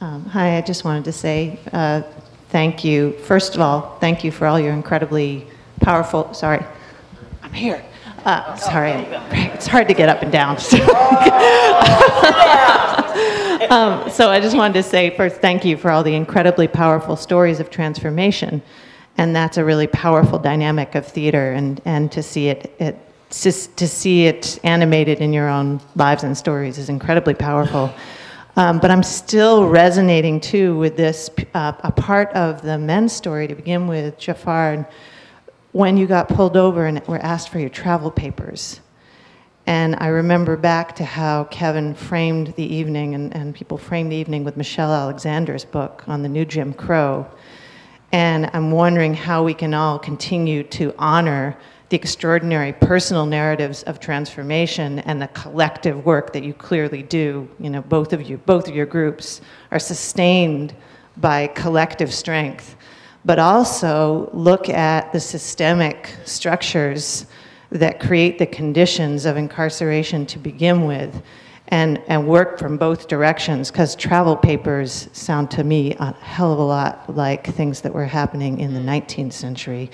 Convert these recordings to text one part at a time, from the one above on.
Hi, I just wanted to say thank you. First of all, thank you for all your incredibly powerful, sorry, I'm here. Sorry, it's hard to get up and down. So I just wanted to say first, thank you for all the incredibly powerful stories of transformation. And that's a really powerful dynamic of theater, and to see it animated in your own lives and stories is incredibly powerful. But I'm still resonating too with this, a part of the men's story to begin with, Jafar, when you got pulled over and were asked for your travel papers. And I remember back to how Kevin framed the evening, and people framed the evening with Michelle Alexander's book on the new Jim Crow. And I'm wondering how we can all continue to honor the extraordinary personal narratives of transformation and the collective work that you clearly do. You know, both of your groups are sustained by collective strength, but also look at the systemic structures that create the conditions of incarceration to begin with, and work from both directions, because travel papers sound to me a hell of a lot like things that were happening in the 19th century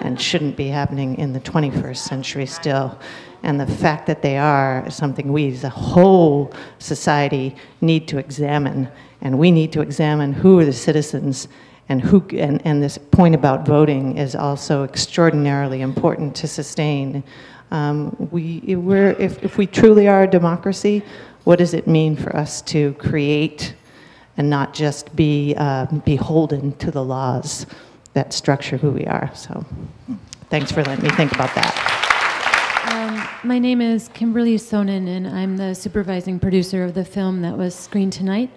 and shouldn't be happening in the 21st century still. And the fact that they are is something we as a whole society need to examine. And we need to examine who are the citizens, and this point about voting is also extraordinarily important to sustain. If we truly are a democracy, what does it mean for us to create and not just be beholden to the laws that structure who we are? So thanks for letting me think about that. My name is Kimberly Sonnen, and I'm the supervising producer of the film that was screened tonight.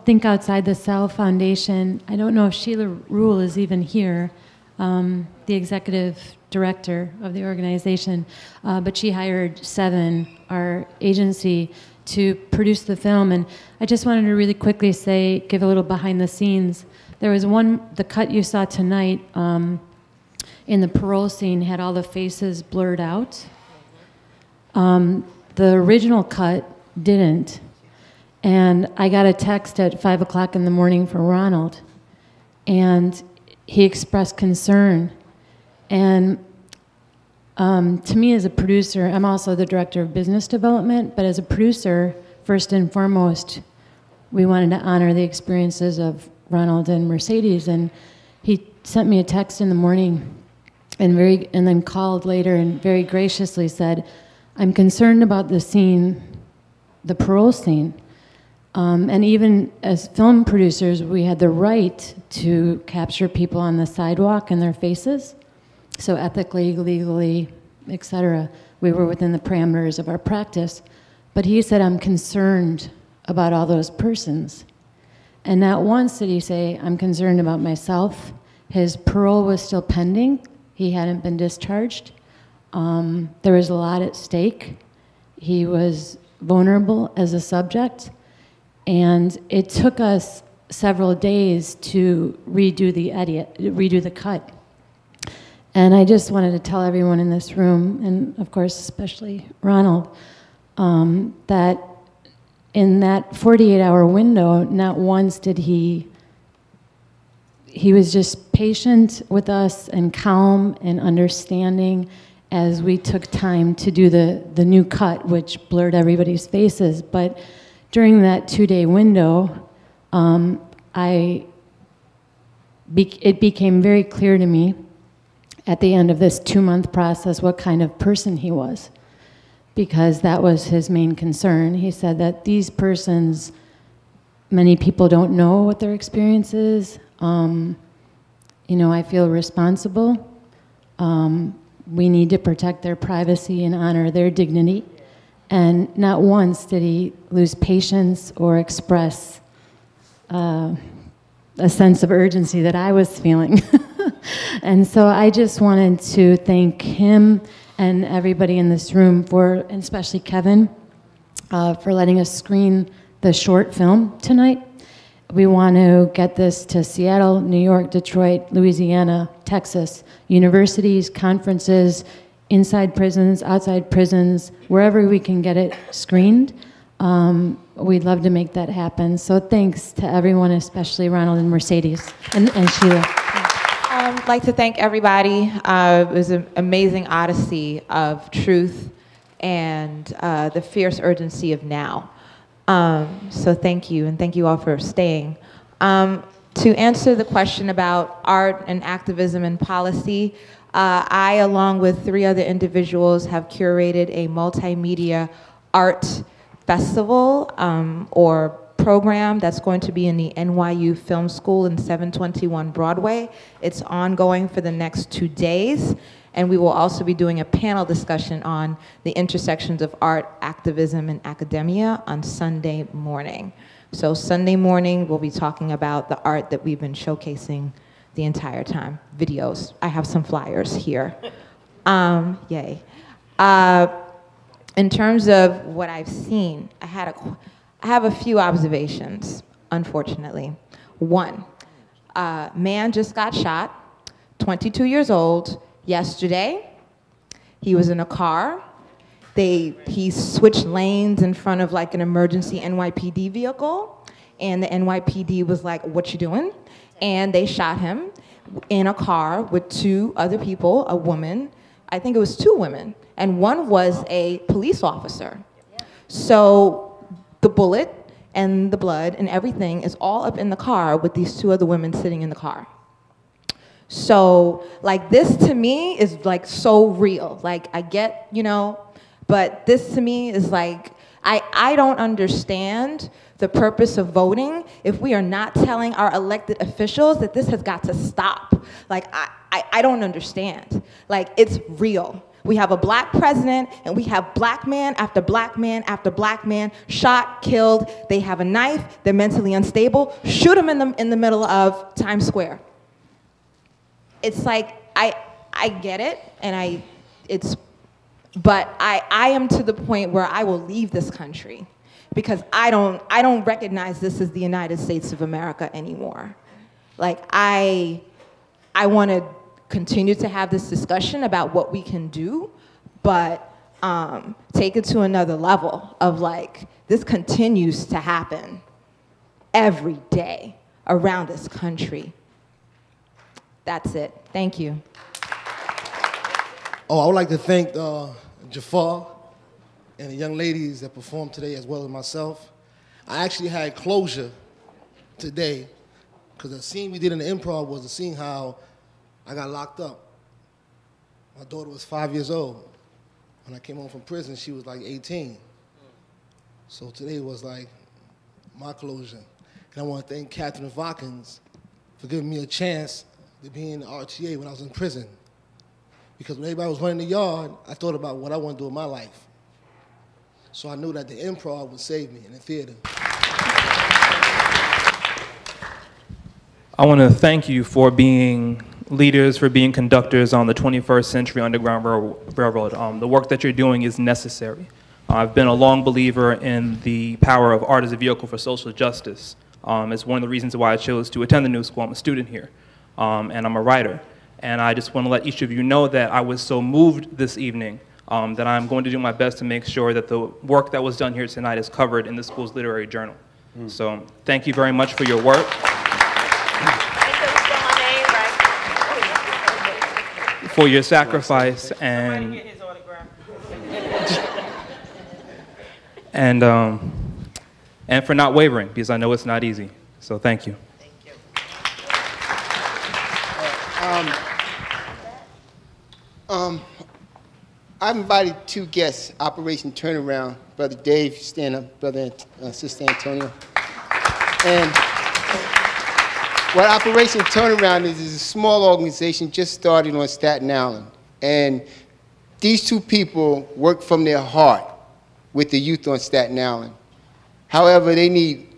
Think Outside the Cell Foundation. I don't know if Sheila Rule is even here, the executive director of the organization, but she hired Seven, our agency, to produce the film. And I just wanted to really quickly give a little behind the scenes. There was the cut you saw tonight in the parole scene had all the faces blurred out. The original cut didn't. And I got a text at 5 o'clock in the morning from Ronald, and he expressed concern. And to me as a producer, I'm also the director of business development, but as a producer, first and foremost, we wanted to honor the experiences of Ronald and Mercedes. And he sent me a text in the morning and then called later and very graciously said, "I'm concerned about the scene, the parole scene. And even as film producers, we had the right to capture people on the sidewalk and their faces. So ethically, legally, etc., we were within the parameters of our practice. But he said, I'm concerned about all those persons. And not once did he say, I'm concerned about myself. His parole was still pending. He hadn't been discharged. There was a lot at stake. He was vulnerable as a subject. And it took us several days to redo the cut. And I just wanted to tell everyone in this room, and of course especially Ronald, that in that 48-hour window, not once did he was just patient with us and calm and understanding as we took time to do the new cut, which blurred everybody's faces. But during that 2-day window, it became very clear to me at the end of this 2-month process what kind of person he was, because that was his main concern. He said that these persons, many people don't know what their experience is. I feel responsible. We need to protect their privacy and honor their dignity. And not once did he lose patience or express a sense of urgency that I was feeling. And so I just wanted to thank him and everybody in this room and especially Kevin, for letting us screen the short film tonight. We want to get this to Seattle, New York, Detroit, Louisiana, Texas, universities, conferences, inside prisons, outside prisons, wherever we can get it screened. We'd love to make that happen. So thanks to everyone, especially Ronald and Mercedes and Sheila. I'd like to thank everybody. It was an amazing odyssey of truth and the fierce urgency of now. So thank you, and thank you all for staying. To answer the question about art and activism and policy, I, along with 3 other individuals, have curated a multimedia art festival or program that's going to be in the NYU Film School in 721 Broadway. It's ongoing for the next 2 days, and we will also be doing a panel discussion on the intersections of art, activism, and academia on Sunday morning. So Sunday morning, we'll be talking about the art that we've been showcasing the entire time, videos. I have some flyers here. Yay. In terms of what I've seen, I have a few observations, unfortunately. 1, man just got shot, 22 years old, yesterday. He was in a car. He switched lanes in front of like an emergency NYPD vehicle, and the NYPD was like, "What you doing?" And they shot him in a car with 2 other people, a woman, I think it was 2 women, and one was a police officer. So the bullet and the blood and everything is all up in the car with these 2 other women sitting in the car. So like this to me is like so real. Like I get, you know, but this to me is like, I don't understand the purpose of voting if we are not telling our elected officials that this has got to stop. Like, I don't understand. Like, it's real. We have a black president, and we have black man after black man after black man shot, killed. They have a knife. They're mentally unstable. Shoot them in the middle of Times Square. It's like, I get it, and but I am to the point where I will leave this country because I don't recognize this as the United States of America anymore. Like, I want to continue to have this discussion about what we can do, but take it to another level of like, this continues to happen every day around this country. That's it. Thank you. Oh, I would like to thank Jafar and the young ladies that performed today, as well as myself. I actually had closure today because the scene we did in the improv was the scene how I got locked up. My daughter was 5 years old. When I came home from prison, she was like 18. So today was like my closure. And I want to thank Catherine Watkins for giving me a chance to be in the RTA when I was in prison. Because when everybody was running the yard, I thought about what I want to do in my life. So I knew that the improv would save me in the theater. I want to thank you for being leaders, for being conductors on the 21st Century Underground Railroad. The work that you're doing is necessary. I've been a long believer in the power of art as a vehicle for social justice. It's one of the reasons why I chose to attend the New School. I'm a student here, and I'm a writer. And I just want to let each of you know that I was so moved this evening that I'm going to do my best to make sure that the work that was done here tonight is covered in the school's literary journal. So thank you very much for your work. For your sacrifice and for not wavering, because I know it's not easy. So thank you. I've invited 2 guests, Operation Turnaround, Brother Dave, stand up, Brother Sister Antonio. And what Operation Turnaround is a small organization just started on Staten Island. And these 2 people work from their heart with the youth on Staten Island. However, they need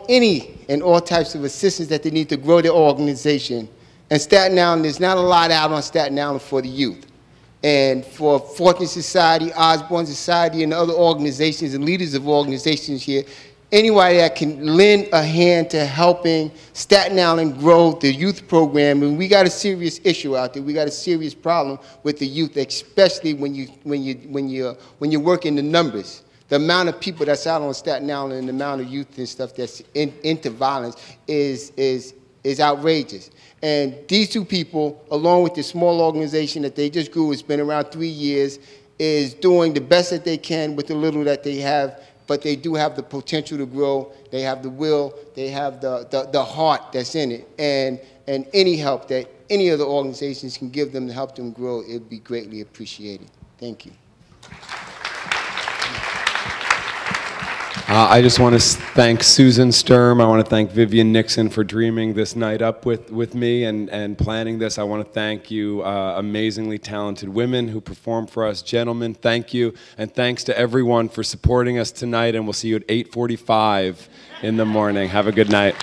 any and all types of assistance that they need to grow their organization. And Staten Island, there's not a lot out on Staten Island for the youth. And for Fortune Society, Osborne Society, and other organizations and leaders of organizations here, anybody that can lend a hand to helping Staten Island grow the youth program. And we got a serious issue out there. We got a serious problem with the youth, especially when you work in the numbers. The amount of people that's out on Staten Island and the amount of youth and stuff that's into violence is outrageous. And these two people, along with the small organization that they just grew, it's been around 3 years, is doing the best that they can with the little that they have, but they do have the potential to grow. They have the will, they have the heart that's in it. And any help that any of the organizations can give them to help them grow, it would be greatly appreciated. Thank you. I just want to thank Susan Sturm. I want to thank Vivian Nixon for dreaming this night up with me and planning this. I want to thank you, amazingly talented women who performed for us. Gentlemen, thank you. And thanks to everyone for supporting us tonight. And we'll see you at 8:45 in the morning. Have a good night.